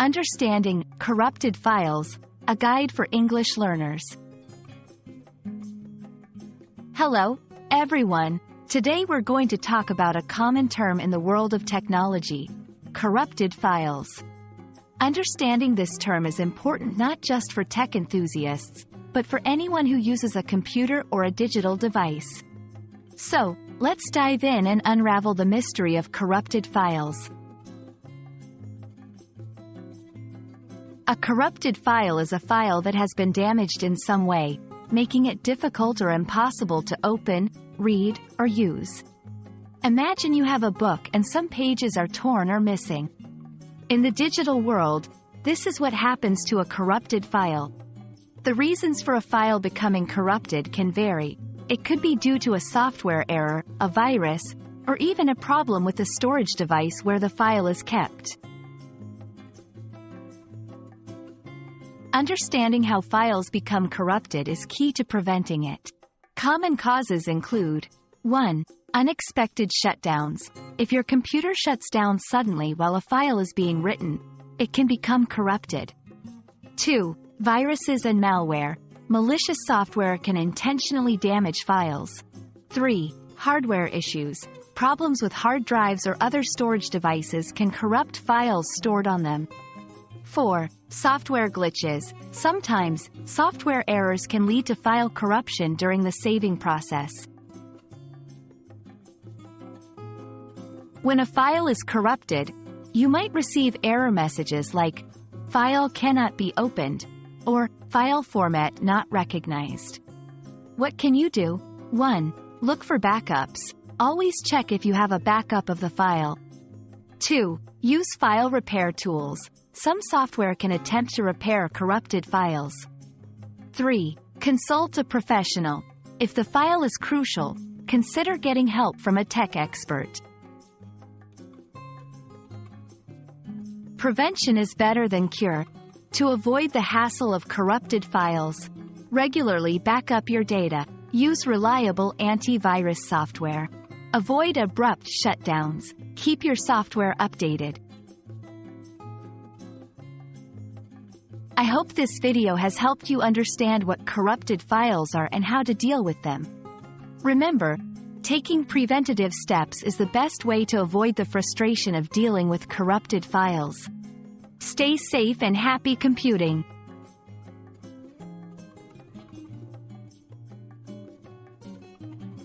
Understanding Corrupted Files, a guide for English learners. Hello, everyone. Today we're going to talk about a common term in the world of technology: corrupted files. Understanding this term is important not just for tech enthusiasts, but for anyone who uses a computer or a digital device. So, let's dive in and unravel the mystery of corrupted files. A corrupted file is a file that has been damaged in some way, making it difficult or impossible to open, read, or use. Imagine you have a book and some pages are torn or missing. In the digital world, this is what happens to a corrupted file. The reasons for a file becoming corrupted can vary. It could be due to a software error, a virus, or even a problem with the storage device where the file is kept. Understanding how files become corrupted is key to preventing it. Common causes include 1. Unexpected shutdowns. If your computer shuts down suddenly while a file is being written, it can become corrupted. 2. Viruses and malware. Malicious software can intentionally damage files. 3. Hardware issues. Problems with hard drives or other storage devices can corrupt files stored on them. 4. Software glitches. Sometimes, software errors can lead to file corruption during the saving process. When a file is corrupted, you might receive error messages like, "File cannot be opened," or "File format not recognized." What can you do? 1. Look for backups. Always check if you have a backup of the file. 2. Use file repair tools. Some software can attempt to repair corrupted files. 3. Consult a professional. If the file is crucial, consider getting help from a tech expert. Prevention is better than cure. To avoid the hassle of corrupted files, regularly back up your data. Use reliable antivirus software. Avoid abrupt shutdowns. Keep your software updated. I hope this video has helped you understand what corrupted files are and how to deal with them. Remember, taking preventative steps is the best way to avoid the frustration of dealing with corrupted files. Stay safe and happy computing!